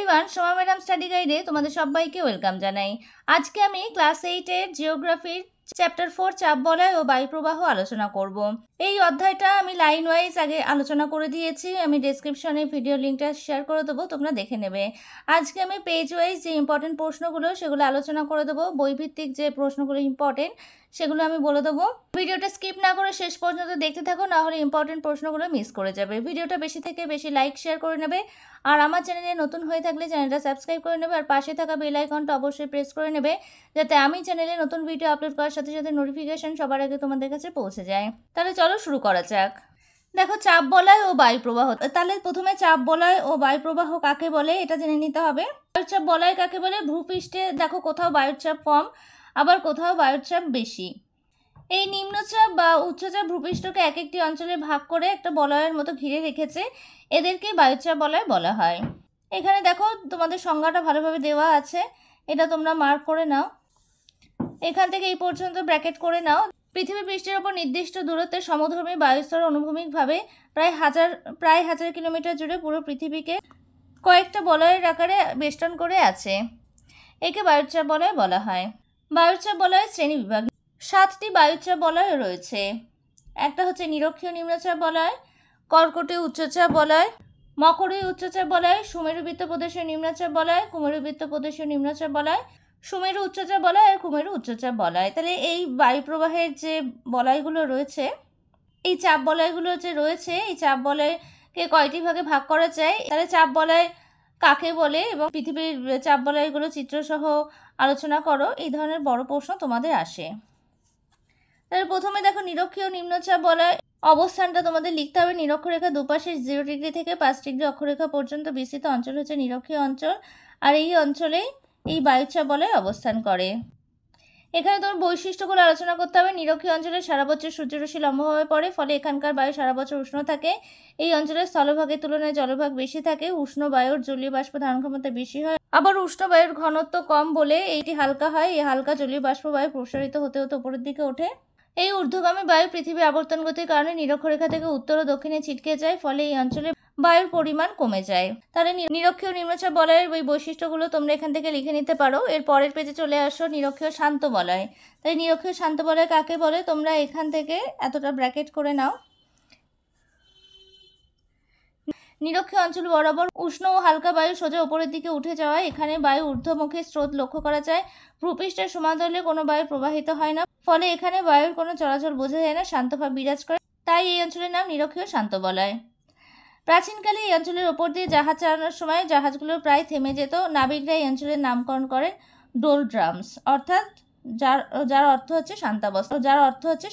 Everyone, Soma madam study গাইডে তোমাদের সবাইকে welcome জানাই। আজকে আমি ক্লাস 8-এর জিওগ্রাফির চ্যাপ্টার 4 চাপ বলয় ও বায়ুপ্রবাহ আলোচনা করব। এই অধ্যায়টা আমি লাইন ওয়াইজ আগে আলোচনা করে দিয়েছি, আমি ডেসক্রিপশনে ভিডিও লিঙ্কটা শেয়ার করে দেবো, তোমরা দেখে নেবে। আজকে আমি পেজ ওয়াইজ যে ইম্পর্টেন্ট প্রশ্নগুলো সেগুলো আলোচনা করে দেবো, বইভিত্তিক যে প্রশ্নগুলো ইম্পর্টেন্ট সেগুলো আমি বলে দেবো। ভিডিওটা স্কিপ না করে শেষ পর্যন্ত দেখতে থাকো, না হলে ইম্পর্টেন্ট প্রশ্নগুলো মিস করে যাবে। ভিডিওটা বেশি থেকে বেশি লাইক শেয়ার করে নেবে, আর আমার চ্যানেলে নতুন হয়ে থাকলে চ্যানেলটা সাবস্ক্রাইব করে নেবে, আর পাশে থাকা বেল আইকনটা অবশ্যই প্রেস করে নেবে, যাতে আমি চ্যানেলে নতুন ভিডিও আপলোড করার সাথে সাথে নোটিফিকেশন সবার আগে তোমাদের কাছে পৌঁছে যায়। তাহলে চলো শুরু করা যাক। দেখো, চাপ বলয় ও বায়ুপ্রবাহ। তাহলে প্রথমে চাপ বলয় ও বায়ুপ্রবাহ কাকে বলে এটা জেনে নিতে হবে। বায়ুচাপ বলয় কাকে বলে? ভূপৃষ্ঠে দেখো কোথাও বায়ুচাপ কম, আবার কোথাও বায়ুচাপ বেশি। এই নিম্নচাপ বা উচ্চচাপ ভূপৃষ্ঠকে এক একটি অঞ্চলে ভাগ করে একটা বলয়ের মতো ঘিরে রেখেছে, এদেরকে বায়ুচাপ বলয় বলা হয়। এখানে দেখো তোমাদের সংজ্ঞাটা ভালোভাবে দেওয়া আছে, এটা তোমরা মার্ক করে নাও। এখান থেকে এই পর্যন্ত ব্র্যাকেট করে নাও। পৃথিবী পৃষ্ঠের ওপর নির্দিষ্ট দূরত্বে সমধর্মী বায়ুস্তর অনুভূমিকভাবে প্রায় হাজার কিলোমিটার জুড়ে পুরো পৃথিবীকে কয়েকটা বলয়ের আকারে বেষ্টন করে আছে, একে বায়ুচাপ বলয় বলা হয়। বায়ুচাপ বলয়ের শ্রেণী বিভাগ: 7টি বায়ুচাপ বলয় রয়েছে। একটা হচ্ছে নিরক্ষীয় নিম্নচাপ বলয়, কর্কটীয় উচ্চচাপ বলয়, মকরীয় উচ্চচাপ বলয়, সুমেরুবৃত্ত প্রদেশীয় নিম্নচাপ বলয়, কুমেরুবৃত্ত প্রদেশীয় নিম্নচাপ বলয়, সুমেরু উচ্চচাপ বলয় আর কুমেরু উচ্চচাপ বলয়। তাহলে এই বায়ুপ্রবাহের যে বলয়গুলো রয়েছে, এই চাপ বলয়গুলো যে রয়েছে, এই চাপ বলয়কে কয়টি ভাগে ভাগ করা যায়, তাহলে চাপ বলয় কাকে বলে এবং পৃথিবীর চাপ বলয়গুলো চিত্রসহ আলোচনা করো, এই ধরনের বড় প্রশ্ন তোমাদের আসে। তাহলে প্রথমে দেখো, নিরক্ষীয় নিম্নচাপ বলয় অবস্থানটা তোমাদের লিখতে হবে। নিরক্ষরেখা দুপাশে 0 ডিগ্রি থেকে 5 ডিগ্রি অক্ষরেখা পর্যন্ত বিস্তৃত অঞ্চল হচ্ছে নিরক্ষীয় অঞ্চল, আর এই অঞ্চলেই এই বায়ুচাপ বলয় অবস্থান করে। এখানে তোমার বৈশিষ্ট্যগুলো আলোচনা করতে হবে। নিরক্ষীয় অঞ্চলে সারা বছর সূর্যরশ্মি লম্বভাবে পড়ে, ফলে এখানকার বায়ু সারা বছর উষ্ণ থাকে। এই অঞ্চলের স্থলভাগের তুলনায় জলভাগ বেশি থাকে, উষ্ণ বায়ুর জলীয় বাষ্প ধারণ ক্ষমতা বেশি হয়, আবার উষ্ণ বায়ুর ঘনত্ব কম বলে এইটি হালকা হয়। এই হালকা জলীয় বাষ্প বায়ু প্রসারিত হতে হতে উপরের দিকে ওঠে। এই ঊর্ধ্বগামী বায়ু পৃথিবীর আবর্তন গতির কারণে নিরক্ষরেখা থেকে উত্তর ও দক্ষিণে ছিটকে যায়, ফলে এই অঞ্চলে বায়ুর পরিমাণ কমে যায়। তাহলে নিরক্ষীয় নিম্নচাপ বলয়ের ওই বৈশিষ্ট্যগুলো তোমরা এখান থেকে লিখে নিতে পারো। এর পরের পেজে চলে আসো, নিরক্ষীয় শান্ত বলয়। তাই নিরক্ষীয় শান্ত বলয় কাকে বলে তোমরা এখান থেকে এতটা ব্র্যাকেট করে নাও। নিরক্ষীয় অঞ্চল বরাবর উষ্ণ ও হালকা বায়ু সোজা উপরের দিকে উঠে যাওয়ায় এখানে বায়ু ঊর্ধ্বমুখী স্রোত লক্ষ্য করা যায়। ভূপৃষ্ঠের সমান্তরালে কোনো বায়ু প্রবাহিত হয় না, ফলে এখানে বায়ুর কোনো চলাচল বোঝা যায় না, শান্তভাব বিরাজ করে, তাই এই অঞ্চলের নাম নিরক্ষীয় শান্ত বলয়। প্রাচীনকালে এই অঞ্চলের ওপর দিয়ে জাহাজ চালানোর সময় জাহাজগুলো প্রায় থেমে যেত। নাবিকরা এই অঞ্চলের নামকরণ করেন ডোলড্রামস, অর্থাৎ যার অর্থ হচ্ছে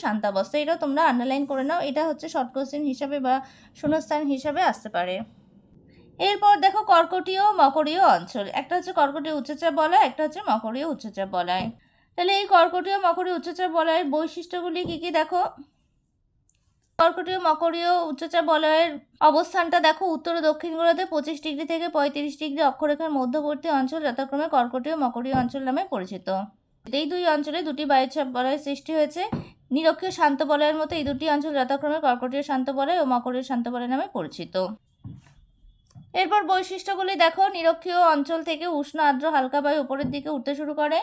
শান্তাবস্থা। এটা তোমরা আন্ডারলাইন করে নাও, এটা হচ্ছে শর্ট কোশ্চেন হিসাবে বা শূন্যস্থান হিসাবে আসতে পারে। এরপর দেখো, কর্কটীয় মকরীয় অঞ্চল। একটা হচ্ছে কর্কটীয় উচ্চচাপ বলয়, একটা হচ্ছে মকরীয় উচ্চচাপ বলয়। তাহলে এই কর্কটীয় মকরীয় উচ্চচাপ বলয়ের বৈশিষ্ট্যগুলি কি কি দেখো। কর্কটীয় মকরীয় উচ্চচাপ বলয়ের অবস্থানটা দেখো, উত্তর ও দক্ষিণ গোলার্ধে 25 ডিগ্রি থেকে 35 ডিগ্রি অক্ষরেখার মধ্যবর্তী অঞ্চল যথাক্রমে কর্কটীয় মকরীয় অঞ্চল নামে পরিচিত। এই দুই অঞ্চলে দুটি বায়ুচাপ বলয়ের সৃষ্টি হয়েছে। নিরক্ষীয় শান্ত বলয়ের মতো এই দুটি অঞ্চল যথাক্রমে কর্কটীয় শান্ত বলয় ও মকরীয় শান্ত বলয় নামে পরিচিত। এরপর বৈশিষ্ট্যগুলি দেখো, নিরক্ষীয় অঞ্চল থেকে উষ্ণ আর্দ্র হালকা বায়ু উপরের দিকে উঠতে শুরু করে।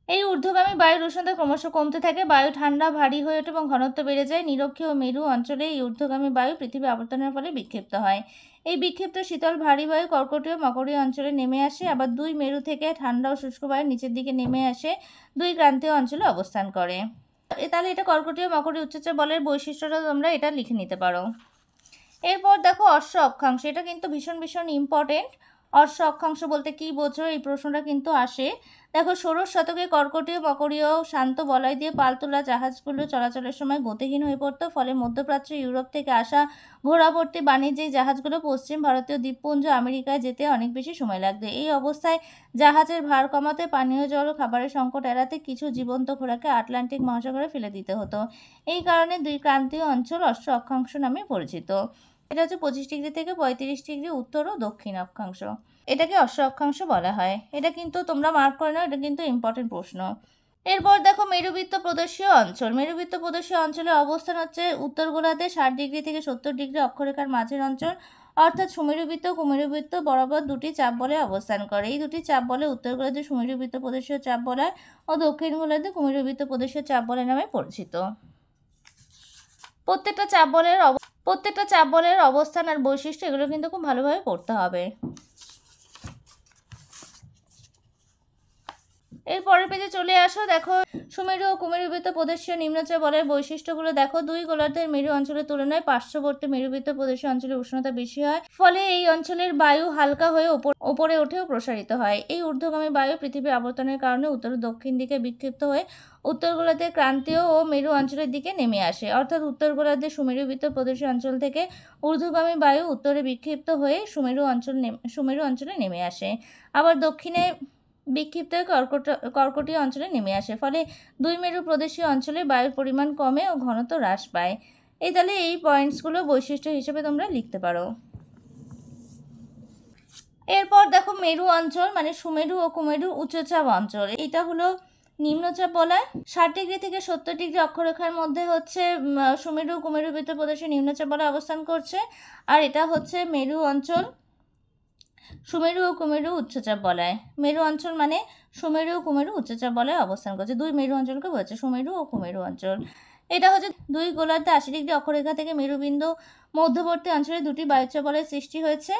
এই ঊর্ধ্বগামী বায়ুর উষ্ণতা ক্রমশ কমতে থাকে, বায়ু ঠান্ডা ভারী হয়ে ওঠে এবং ঘনত্ব বেড়ে যায়। নিরক্ষীয় মেরু অঞ্চলে এই ঊর্ধ্বগামী বায়ু পৃথিবী আবর্তনের ফলে বিক্ষিপ্ত হয়। এই বিক্ষিপ্ত শীতল ভারী বায়ু কর্কটীয় মকরীয় অঞ্চলে নেমে আসে, আবার দুই মেরু থেকে ঠান্ডা ও শুষ্ক বায়ু নিচের দিকে নেমে আসে দুই ক্রান্তীয় অঞ্চলে অবস্থান করে। তাহলে এটা কর্কটীয় মকরীয় উচ্চচাপ বলয়ের বৈশিষ্ট্যটা তোমরা এটা লিখে নিতে পারো। এরপর দেখো, অশ্ব অক্ষাংশ। এটা কিন্তু ভীষণ ইম্পর্টেন্ট। অশ্ব অক্ষাংশ বলতে কি বোঝো, এই প্রশ্নটা কিন্তু আসে। দেখো, 16 শতকে কর্কটীয় মকরীয় শান্ত বলয় দিয়ে পাল তোলা জাহাজগুলো চলাচলের সময় গতিহীন হয়ে পড়তো, ফলে মধ্যপ্রাচ্য ইউরোপ থেকে আসা ঘোড়াভর্তি বাণিজ্যিক জাহাজগুলো পশ্চিম ভারতীয় দ্বীপপুঞ্জ আমেরিকায় যেতে অনেক বেশি সময় লাগতো। এই অবস্থায় জাহাজের ভার কমাতে, পানীয় জল ও খাবারের সংকট এড়াতে কিছু জীবন্ত ঘোড়াকে আটলান্টিক মহাসাগরে ফেলে দিতে হতো। এই কারণে দুই ক্রান্তীয় অঞ্চল অশ্ব অক্ষাংশ নামে পরিচিত। এটা হচ্ছে 25 ডিগ্রি থেকে 35 ডিগ্রি উত্তর ও দক্ষিণ অক্ষাংশ, এটাকে অশ্ব অক্ষাংশ বলা হয়। এটা কিন্তু তোমরা মার্ক করে নাও, এটা কিন্তু ইম্পর্টেন্ট প্রশ্ন। এরপর দেখো, মেরুবৃত্ত প্রদেশীয় অঞ্চল। মেরুবৃত্ত প্রদেশীয় অঞ্চলের অবস্থান হচ্ছে উত্তর গোলার্ধে 60 ডিগ্রি থেকে 70 ডিগ্রি অক্ষরেখার মাঝের অঞ্চল, অর্থাৎ সুমেরুবৃত্ত ও কুমেরুবৃত্ত বরাবর দুটি চাপ বলে অবস্থান করে। এই দুটি চাপ বলে উত্তর গোলার্ধে সুমেরুবৃত্ত প্রদেশীয় চাপ বলয় ও দক্ষিণ গোলার্ধে কুমেরুবৃত্ত প্রদেশীয় চাপ বলয় নামে পরিচিত। প্রত্যেকটা চাপ বলের অবস্থান আর বৈশিষ্ট্য এগুলো কিন্তু খুব ভালোভাবে পড়তে হবে। এর পরের পেজে চলে আসো। দেখো সুমেরু ও কুমেরুবৃত্ত প্রদেশীয় নিম্নচাপ বলয়ের বৈশিষ্ট্যগুলো দেখো। দুই গোলার্ধের মেরু অঞ্চলের তুলনায় পার্শ্ববর্তী মেরুবৃত্ত প্রদেশীয় অঞ্চলে উষ্ণতা বেশি হয়, ফলে এই অঞ্চলের বায়ু হালকা হয়ে ওপরে ওঠেও প্রসারিত হয়। এই ঊর্ধ্বগামী বায়ু পৃথিবীর আবর্তনের কারণে উত্তর ও দক্ষিণ দিকে বিক্ষিপ্ত হয়ে উত্তর গোলার্ধের ক্রান্তীয় ও মেরু অঞ্চলের দিকে নেমে আসে। অর্থাৎ উত্তর গোলার্ধের সুমেরুবৃত্ত প্রদেশীয় অঞ্চল থেকে ঊর্ধ্বগামী বায়ু উত্তরে বিক্ষিপ্ত হয়ে সুমেরু অঞ্চলে নেমে আসে, আবার দক্ষিণে বিক্ষিপ্ত কর্কটীয় অঞ্চলে নেমে আসে। ফলে দুই মেরু প্রদেশীয় অঞ্চলে বায়ুর পরিমাণ কমে ও ঘনত্ব হ্রাস পায়। তাহলে এই পয়েন্টসগুলো বৈশিষ্ট্য হিসেবে তোমরা লিখতে পারো। এরপর দেখো মেরু অঞ্চল মানে সুমেরু ও কুমেরু উচ্চচাপ অঞ্চল। এটা হলো নিম্নচাপ বলয়। 60 ডিগ্রি থেকে 70 ডিগ্রি অক্ষরেখার মধ্যে হচ্ছে সুমেরু ও কুমেরুবৃত্ত প্রদেশে নিম্নচাপ বলয় অবস্থান করছে, আর এটা হচ্ছে মেরু অঞ্চল। সুমেরু ও কুমেরু উচ্চচাপ বলয়। মেরু অঞ্চল মানে সুমেরু ও কুমেরু উচ্চচাপ বলয় অবস্থান করছে। দুই মেরু অঞ্চলকে বলছে সুমেরু ও কুমেরু অঞ্চল। এটা হচ্ছে দুই গোলার্ধে 80 ডিগ্রি অক্ষরেখা থেকে মেরুবিন্দু মধ্যবর্তী অঞ্চলে দুটি বায়ুচাপ বলয়ের সৃষ্টি হয়েছে।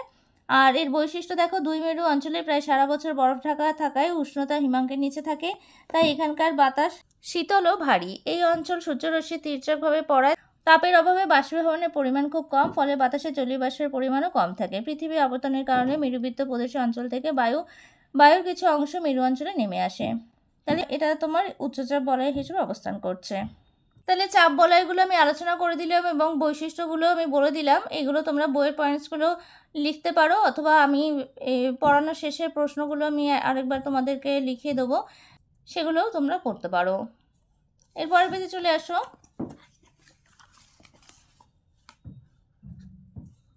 আর এর বৈশিষ্ট্য দেখো, দুই মেরু অঞ্চলে প্রায় সারা বছর বরফ ঢাকা থাকায় উষ্ণতা হিমাঙ্কের নিচে থাকে, তাই এখানকার বাতাস শীতল ও ভারী। এই অঞ্চল সূর্যরশ্মি তির্যকভাবে পড়ায়, তাপের অভাবে বাষ্পীভবনের পরিমাণ খুব কম, ফলে বাতাসে জলীয় বাষ্পের পরিমাণও কম থাকে। পৃথিবীর আবর্তনের কারণে মেরুবৃত্ত প্রদেশীয় অঞ্চল থেকে বায়ুর কিছু অংশ মেরু অঞ্চলে নেমে আসে। তাহলে এটা তোমার উচ্চচাপ বলয় হিসেবে অবস্থান করছে। তাহলে চাপ বলয়গুলো আমি আলোচনা করে দিলাম এবং বৈশিষ্ট্যগুলো আমি বলে দিলাম। এগুলো তোমরা বইয়ের পয়েন্টসগুলো লিখতে পারো, অথবা আমি পড়ানোর শেষে প্রশ্নগুলো আমি আরেকবার তোমাদেরকে লিখিয়ে দেবো, সেগুলোও তোমরা পড়তে পারো। এরপরের পেজে চলে আসো।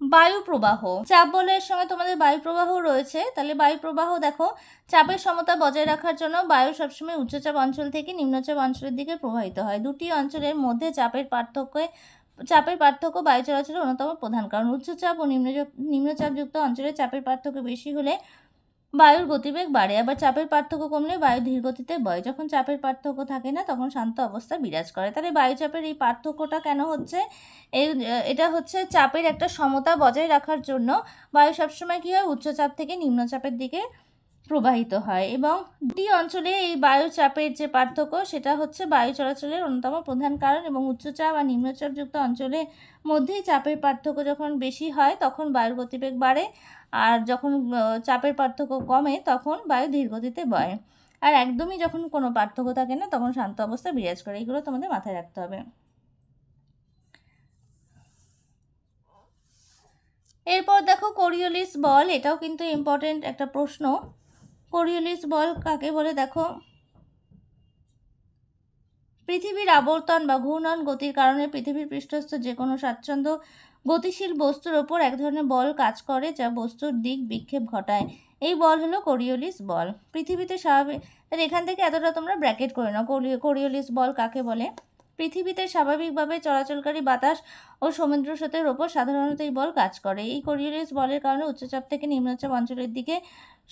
বায়ু প্রবাহ। চাপ বলয়ের সঙ্গে তোমাদের বায়ু প্রবাহ রয়েছে। তাহলে বায়ু প্রবাহ দেখো, চাপের সমতা বজায় রাখার জন্য বায়ু সবসময় উচ্চচাপ অঞ্চল থেকে নিম্নচাপ অঞ্চলের দিকে প্রবাহিত হয়। দুটি অঞ্চলের মধ্যে চাপের পার্থক্য বায়ু চলাচলের অন্যতম প্রধান কারণ। উচ্চচাপ ও নিম্নচাপযুক্ত অঞ্চলে চাপের পার্থক্য বেশি হলে বায়ুর গতিবেগ বাড়ে, আবার চাপের পার্থক্য কমলে বায়ু ধীর গতিতে বয়। যখন চাপের পার্থক্য থাকে না তখন শান্ত অবস্থা বিরাজ করে। তাহলে বায়ুচাপের এই পার্থক্যটা কেন হচ্ছে? এটা হচ্ছে চাপের একটা সমতা বজায় রাখার জন্য বায়ু সবসময় কী হয়, উচ্চচাপ থেকে নিম্নচাপের দিকে প্রবাহিত হয়। এবং দুটি অঞ্চলে এই বায়ুচাপের যে পার্থক্য সেটা হচ্ছে বায়ু চলাচলের অন্যতম প্রধান কারণ। এবং উচ্চচাপ আর নিম্নচাপযুক্ত অঞ্চলের মধ্যেই চাপের পার্থক্য যখন বেশি হয় তখন বায়ুর গতিবেগ বাড়ে, আর যখন চাপের পার্থক্য কমে তখন বায়ু ধীর গতিতে বয়। আর একদমই যখন কোনো পার্থক্য থাকে না তখন শান্ত অবস্থা বিরাজ করে। এগুলো তোমাদের মাথায় রাখতে হবে। এরপর দেখো কোরিওলিস বল। এটাও কিন্তু ইম্পর্টেন্ট একটা প্রশ্ন। কোরিওলিস বল কাকে বলে দেখো, পৃথিবীর আবর্তন বা ঘূর্ণন গতির কারণে পৃথিবীর পৃষ্ঠস্থ যে কোনো স্বাচ্ছন্দ্য গতিশীল বস্তুর ওপর এক ধরনের বল কাজ করে যা বস্তুর দিক বিক্ষেপ ঘটায়। এই বল হলো কোরিওলিস বল। পৃথিবীতে স্বাভাবিক, তাহলে এখান থেকে এতটা তোমরা ব্র্যাকেট করে নাও। কোরিওলিস বল কাকে বলে? পৃথিবীতে স্বাভাবিকভাবে চলাচলকারী বাতাস ও সমুদ্র স্রোতের ওপর সাধারণত এই বল কাজ করে। এই কোরিওলিস বলের কারণে উচ্চচাপ থেকে নিম্নচাপ অঞ্চলের দিকে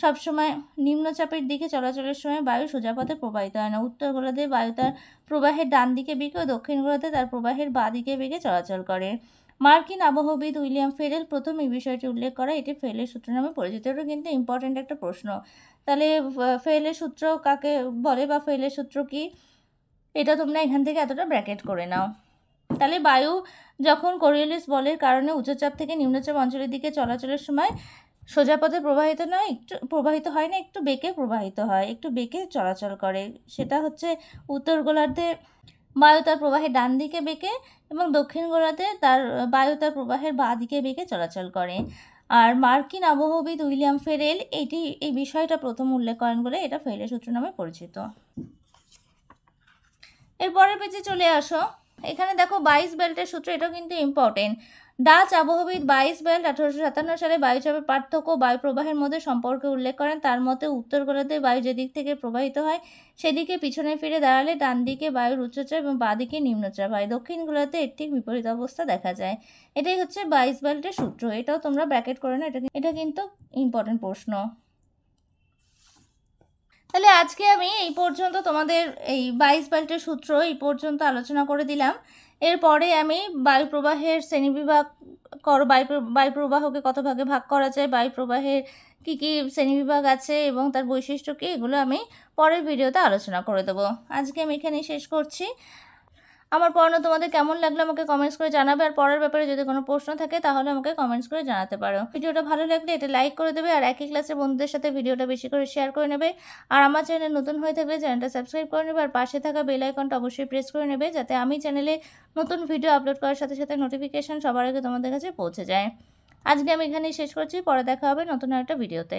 সবসময় নিম্নচাপের দিকে চলাচলের সময় বায়ু সোজা পথে প্রবাহিত হয় না। উত্তর গোলার্ধে বায়ু তার প্রবাহের ডান দিকে বেঁকে ও দক্ষিণ গোলার্ধে তার প্রবাহের বাঁ দিকে বেঁকে চলাচল করে। মার্কিন আবহবিদ উইলিয়াম ফেরেল প্রথম এই বিষয়টি উল্লেখ করা। এটি ফেরেলের সূত্র নামে পরিচিত। এটা কিন্তু ইম্পর্টেন্ট একটা প্রশ্ন। তাহলে ফেরেলের সূত্র কাকে বলে বা ফেরেলের সূত্র কি, এটা তোমরা এখান থেকে এতটা ব্র্যাকেট করে নাও। তাহলে বায়ু যখন কোরিওলিস বলের কারণে উচ্চচাপ থেকে নিম্নচাপ অঞ্চলের দিকে চলাচলের সময় সোজা পথে প্রবাহিত হয় না, একটু বেঁকে প্রবাহিত হয়, একটু বেঁকে চলাচল করে। সেটা হচ্ছে উত্তর গোলার্ধে বায়ু তার প্রবাহের ডান দিকে বেঁকে এবং দক্ষিণ গোলার্ধে বায়ু তার প্রবাহের বাঁ দিকে বেঁকে চলাচল করে। আর মার্কিন আবহবিদ উইলিয়াম ফেরেল এই বিষয়টা প্রথম উল্লেখ করেন বলে এটা ফেরেলের সূত্র নামে পরিচিত। এরপরের পেজে চলে আসো। এখানে দেখো 22 বেল্টের সূত্র, এটাও কিন্তু ইম্পর্টেন্ট। ডাচ আবহবিদ বাইস বেল্ট 1857 সালে বায়ুচাপের পার্থক্য ও বায়ু প্রবাহের মধ্যে সম্পর্কে উল্লেখ করেন। তার মতে উত্তর গোলার্ধে বায়ু যেদিক থেকে প্রবাহিত হয় সেদিকে পিছনে ফিরে দাঁড়ালে ডান দিকে বায়ুর উচ্চচাপ এবং বাঁ দিকে নিম্নচাপ হয়। দক্ষিণ গোলার্ধে এর ঠিক বিপরীত অবস্থা দেখা যায়। এটাই হচ্ছে বাইস বেল্টের সূত্র। এটাও তোমরা ব্র্যাকেট করে না, এটা কিন্তু ইম্পর্টেন্ট প্রশ্ন। তাহলে আজকে আমি এই পর্যন্ত তোমাদের এই বাইস বেল্টের সূত্র এই পর্যন্ত আলোচনা করে দিলাম। এরপরে আমি বায়ুপ্রবাহের শ্রেণীবিভাগ বায়ুপ্রবাহকে কত ভাগে ভাগ করা যায়, বায়ুপ্রবাহের কী কী শ্রেণীবিভাগ আছে এবং তার বৈশিষ্ট্য কী, এগুলো আমি পরের ভিডিওতে আলোচনা করে দেবো। আজকে আমি এখানেই শেষ করছি। আমার পড়ানো তোমাদের কেমন লাগলো আমাকে কমেন্টস করে জানাবে। আর পড়ার ব্যাপারে যদি কোনো প্রশ্ন থাকে তাহলে আমাকে কমেন্টস করে জানাতে পারো। ভিডিওটা ভালো লাগলে এটা লাইক করে দেবে আর একই ক্লাসের বন্ধুদের সাথে ভিডিওটা বেশি করে শেয়ার করে নেবে। আর আমার চ্যানেল নতুন হয়ে থাকলে চ্যানেলটা সাবস্ক্রাইব করে নেবে আর পাশে থাকা বেল আইকনটা অবশ্যই প্রেস করে নেবে, যাতে আমি চ্যানেলে নতুন ভিডিও আপলোড করার সাথে সাথে নোটিফিকেশান সবার আগে তোমাদের কাছে পৌঁছে যায়। আজকে আমি এখানেই শেষ করছি। পরে দেখা হবে নতুন একটা ভিডিওতে।